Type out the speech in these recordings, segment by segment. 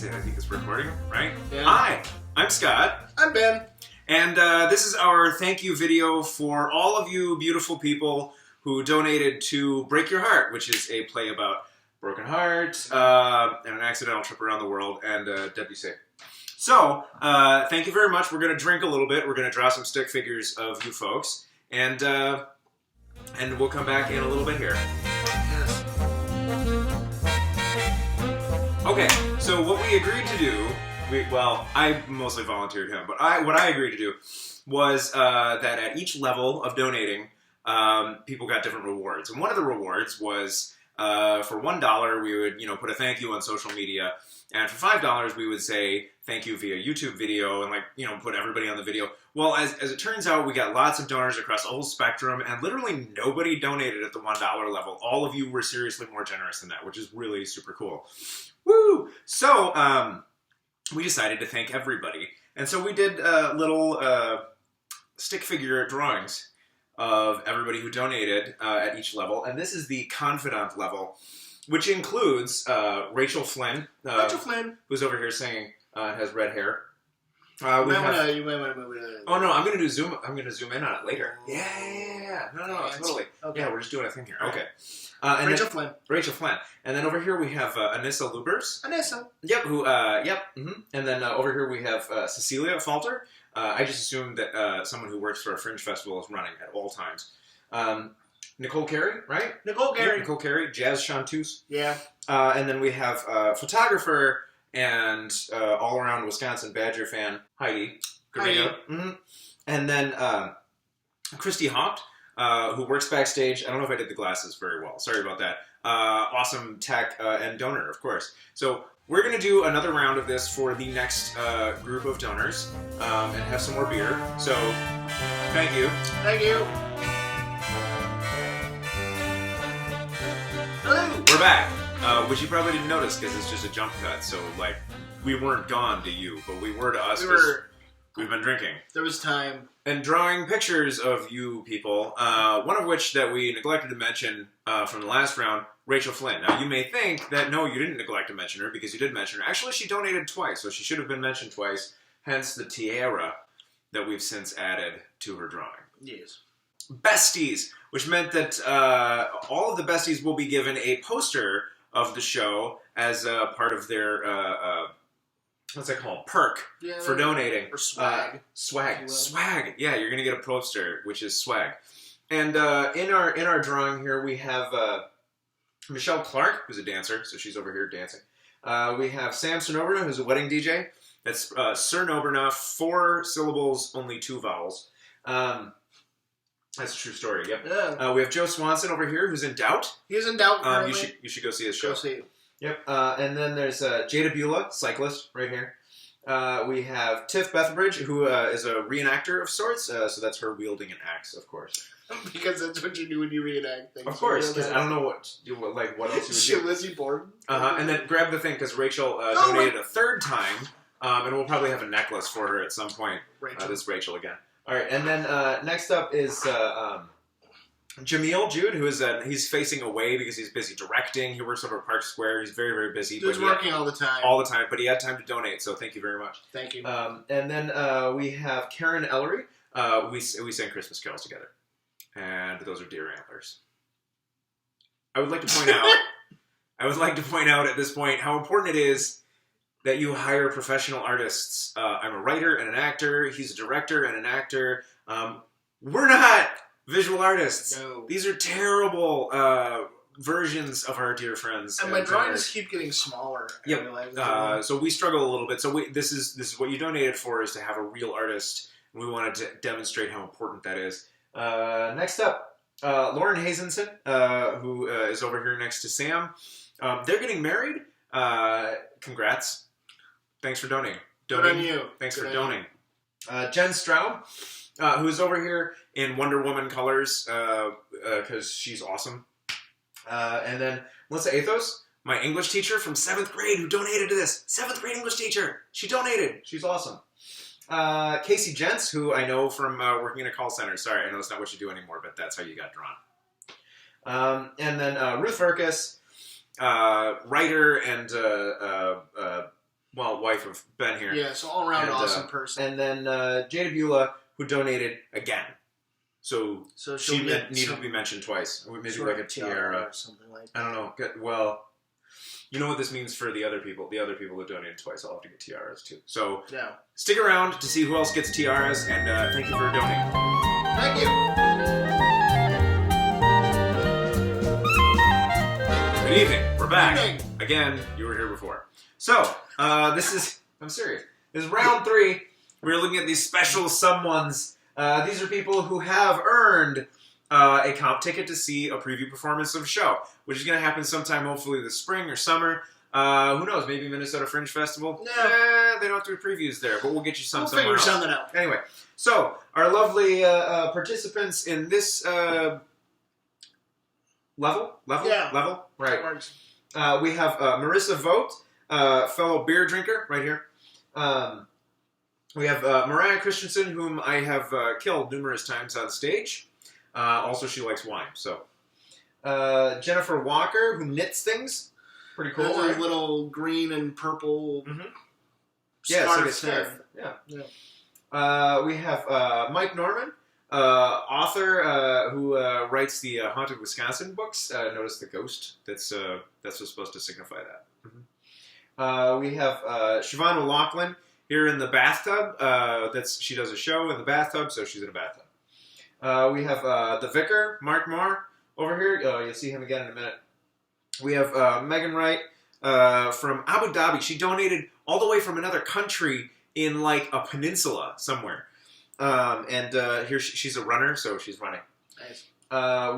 I think it's recording, right? Yeah. Hi, I'm Scott. I'm Ben. And this is our thank you video for all of you beautiful people who donated to Break Your Heart, which is a play about broken heart and an accidental trip around the world and WC. So, thank you very much. We're going to drink a little bit. We're going to draw some stick figures of you folks. And we'll come back in a little bit here. Yes. Okay, so what we agreed to do, well, I mostly volunteered him, but what I agreed to do was that at each level of donating, people got different rewards. And one of the rewards was for $1, we would put a thank you on social media, and for $5, we would say thank you via YouTube video and put everybody on the video. Well, as it turns out, we got lots of donors across the whole spectrum, and literally nobody donated at the $1 level. All of you were seriously more generous than that, which is really super cool. Woo! So, we decided to thank everybody. And so we did little stick figure drawings of everybody who donated at each level. And this is the confidant level, which includes Rachel Flynn. Rachel Flynn. Who's over here singing, has red hair. You might want to. Oh no, I'm gonna zoom in on it later. Yeah. No, totally. Okay. Yeah, we're just doing a thing here. Okay. And Rachel Flynn. Rachel Flynn. And then over here we have Anissa Lubers. Anissa. Yep. And then over here we have Cecilia Falter. I just assumed that someone who works for a fringe festival is running at all times. Nicole Carey, right? Nicole Carey. Yep, Nicole Carey. Jazz Chanteuse. Yeah. And then we have photographer and all-around Wisconsin Badger fan, Heidi. Mm-hmm. And then Christy Haupt, who works backstage. I don't know if I did the glasses very well. Sorry about that. Awesome tech and donor, of course. So we're going to do another round of this for the next group of donors and have some more beer. So thank you. Thank you. Hello. We're back. Which you probably didn't notice because it's just a jump cut. So, we weren't gone to you, but we were to us because we've been drinking. There was time. And drawing pictures of you people, one of which that we neglected to mention from the last round, Rachel Flynn. Now, you may think that, no, you didn't neglect to mention her because you did mention her. Actually, she donated twice, so she should have been mentioned twice, hence the tiara that we've since added to her drawing. Yes. Besties, which meant that all of the besties will be given a poster of the show as a part of their, what's that called? Perk for donating. Or swag. Swag. Yeah, you're going to get a poster, which is swag. And in our drawing here, we have Michelle Clark, who's a dancer, so she's over here dancing. We have Sam Cernoberna, who's a wedding DJ. That's Cernoberna, 4 syllables, only 2 vowels. That's a true story, yep. Yeah. We have Joe Swanson over here, who's in Doubt. He's in Doubt. You should go see his show. Go see it. Yep. And then there's Jada Beulah, cyclist, right here. We have Tiff Bethbridge, who is a reenactor of sorts. So that's her wielding an axe, of course. Because that's what you do when you reenact things. Of course, because I don't know what else you would do. Lizzie Borden. And then grab the thing, because Rachel donated a third time, and we'll probably have a necklace for her at some point. This Rachel again. All right, and then next up is Jameel Jude, who is he's facing away because he's busy directing. He works over at Park Square. He's very, very busy. He's working all the time. All the time, but he had time to donate, so thank you very much. Thank you. And then we have Karen Ellery. We sang Christmas carols together, and those are deer antlers. I would like to point out at this point how important it is that you hire professional artists. I'm a writer and an actor. He's a director and an actor. We're not visual artists. No. These are terrible versions of our dear friends. And my drawings keep getting smaller. Yep. So we struggle a little bit. So this is what you donated for, is to have a real artist. And we wanted to demonstrate how important that is. Next up, Lauren Hazenson, who is over here next to Sam. They're getting married. Congrats. Thanks for donating. Good on you. Thanks for donating. Jen Straub, who's over here in Wonder Woman colors, because she's awesome. And then Melissa Athos, my English teacher from 7th grade who donated to this. 7th grade English teacher. She donated. She's awesome. Casey Gents, who I know from working in a call center. Sorry, I know it's not what you do anymore, but that's how you got drawn. And then Ruth Verkus, writer and wife of Ben here. Yeah, so all around And, awesome person. And then Jada Beulah, who donated again. So So she she'll get needed some to be mentioned twice. Maybe sort like of a tiara. or something like that. I don't know. Well, you know what this means for the other people. The other people who donated twice, I'll have to get tiaras too. So Yeah. stick around to see who else gets tiaras, and thank you for donating. Thank you. Good evening. We're back. Good evening. Again, you were here before. So, this is... I'm serious. This is round 3. We're looking at these special someones. These are people who have earned a comp ticket to see a preview performance of a show, which is going to happen sometime, hopefully this spring or summer. Who knows? Maybe Minnesota Fringe Festival? No. They don't do previews there, but we'll get you some We'll somewhere figure else. something out. Anyway, so our lovely participants in this level? Yeah. Level? Right. That works. We have Marissa Vogt, fellow beer drinker, right here. We have Mariah Christensen, whom I have killed numerous times on stage. Also, she likes wine. So, Jennifer Walker, who knits things. Pretty cool. Those Right? are little green and purple Yeah, it's like a scarves scarf. there. Yeah. We have Mike Norman, author who writes the Haunted Wisconsin books. Notice the ghost. That's supposed to signify that. We have Siobhan O'Loughlin here in the bathtub. She does a show in the bathtub, so she's in a bathtub. We have the vicar, Mark Moore, over here. You'll see him again in a minute. We have Megan Wright from Abu Dhabi. She donated all the way from another country in like a peninsula somewhere. Here she's a runner, so she's running. Nice.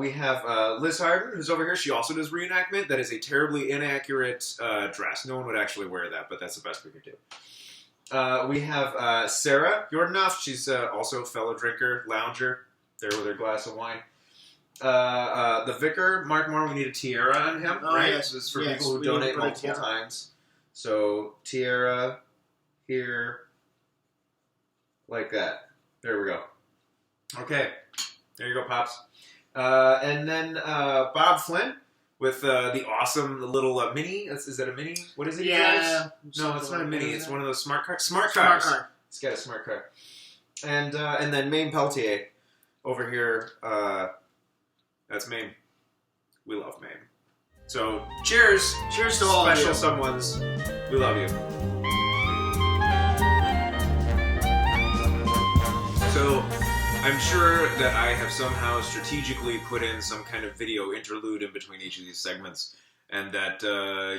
We have Liz Harden, who's over here. She also does reenactment. That is a terribly inaccurate dress. No one would actually wear that, but that's the best we could do. We have Sarah Yordanoff. She's also a fellow drinker, lounger, there with her glass of wine. The vicar, Mark Moore, we need a tiara on him, Oh, right? yes. This is for Yes, people who we need to donate put a multiple tiara. times. So, tiara here, like that. There we go. Okay. There you go, Pops. And then Bob Flynn with the awesome little mini. Is that a mini? What is it? Yeah. No, it's not a mini. It's one of those smart cars. Smart Smart cars. car. It's got a smart car. And then Mame Peltier over here. That's Mame. We love Mame. So cheers. Cheers to all of Special you. someones. We love you. So I'm sure that I have somehow strategically put in some kind of video interlude in between each of these segments, and that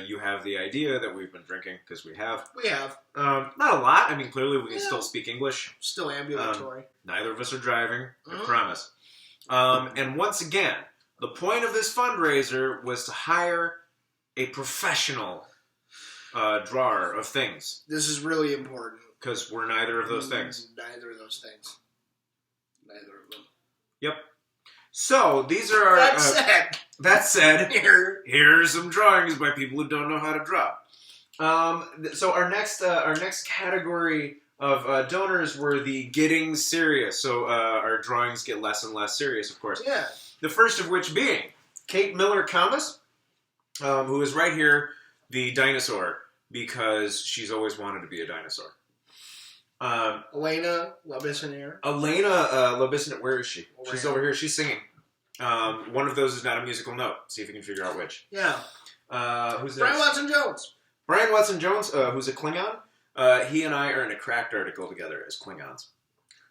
you have the idea that we've been drinking, because we have. We have. Not a lot. I mean, clearly we can Yeah. still speak English. Still ambulatory. Neither of us are driving, I Mhm. promise. And once again, the point of this fundraiser was to hire a professional drawer of things, This is really important. because we're neither of those things. Neither of those things. Neither of them. So these are our. That said, That said, here. here's some drawings by people who don't know how to draw. So our next category of donors were the getting serious. So our drawings get less and less serious, of course. Yeah. The first of which being Kate Miller-Kamas, who is right here, the dinosaur, because she's always wanted to be a dinosaur. Elena Labissanier. Elena Labissant, where is she? Over She's here. over here. She's singing. One of those is not a musical note. See if you can figure out which. Yeah. Who's Brian next? Watson Jones. Brian Watson-Jones, who's a Klingon. He and I are in a Cracked article together as Klingons.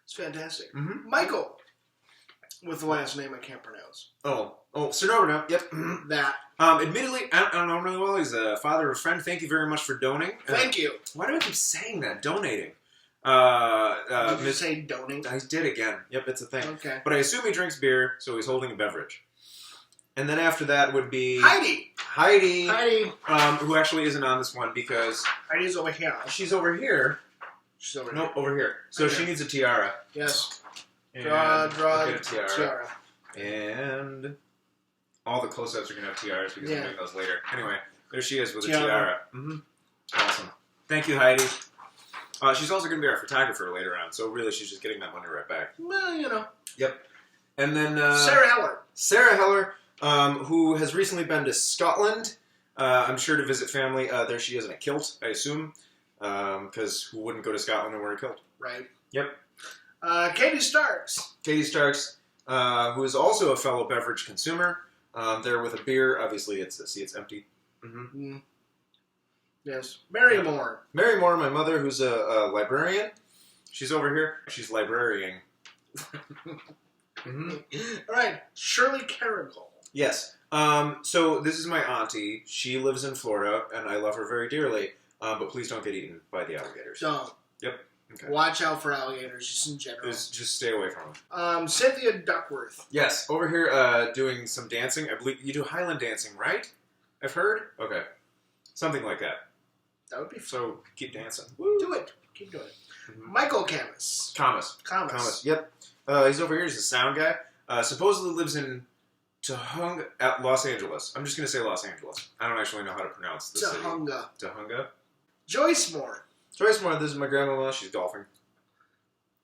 It's fantastic. Mm-hmm. Michael. With the last name I can't pronounce. Oh, Cernovino. Yep. That. Admittedly, I don't know really well. He's a father of a friend. Thank you very much for donating. Thank you. Why do I keep saying that? Donating. Did you say donate? I did again. Yep, it's a thing. Okay. But I assume he drinks beer, so he's holding a beverage. And then after that would be Heidi. Heidi, Heidi. who actually isn't on this one because Heidi's over here. she's over here. She's over Nope, here. over here. So Okay. she needs a tiara. Yes. And Draw we'll get a tiara. tiara. And all the close-ups are going to have tiaras because I'm Yeah. doing those later. Anyway, there she is with a Tiara. tiara. Mm-hmm. Awesome. Thank you, Heidi. She's also going to be our photographer later on, so really she's just getting that money right back. Well, And then Sarah Heller. Sarah Heller, who has recently been to Scotland, I'm sure to visit family. There she is in a kilt, I assume, because who wouldn't go to Scotland and wear a kilt? Right. Yep. Katie Starks. Katie Starks, who is also a fellow beverage consumer, there with a beer. Obviously, it's empty. Mm-hmm. Mm. Yes. Mary Moore. Mary Moore, my mother, who's a librarian. She's over here. She's librarying. Mm-hmm. All right. Shirley Carrigal. Yes. So this is my auntie. She lives in Florida, and I love her very dearly. But please don't get eaten by the alligators. Don't. Yep. Okay. Watch out for alligators, just in general. Just stay away from them. Cynthia Duckworth. Yes, over here doing some dancing. I believe you do Highland dancing, right? I've heard. Okay, something like that. That would be fun. So keep dancing. Do it. Keep doing it. Mm-hmm. Michael Camus. Camus. Yep. He's over here. He's a sound guy. Supposedly lives in Tahunga at Los Angeles. I'm just gonna say Los Angeles. I don't actually know how to pronounce the city. Tahunga. Joyce Moore. Joyce Moore. This is my grandma. She's golfing.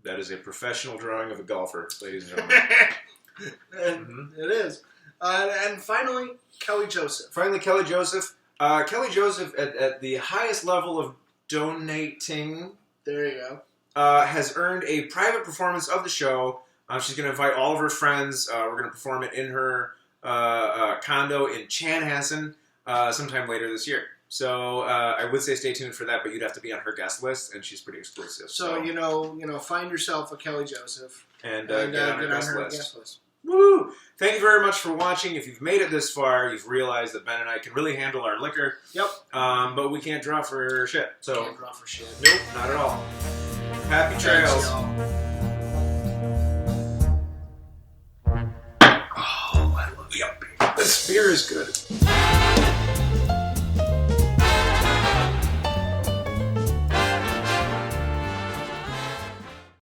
That is a professional drawing of a golfer, ladies and gentlemen. It is. And finally, Kelly Joseph. Finally, Kelly Joseph. Kelly Joseph, at the highest level of donating, There you go. has earned a private performance of the show. She's going to invite all of her friends. We're going to perform it in her condo in Chanhassen sometime later this year. So I would say stay tuned for that, but you'd have to be on her guest list, and she's pretty exclusive. So find yourself a Kelly Joseph and get on her guest list. guest list. Woo! Thank you very much for watching. If you've made it this far, you've realized that Ben and I can really handle our liquor. Yep. But we can't draw for shit. So Can't draw for shit. nope, not at all. Happy Thanks, trails. y'all. Oh, I love you. This beer is good.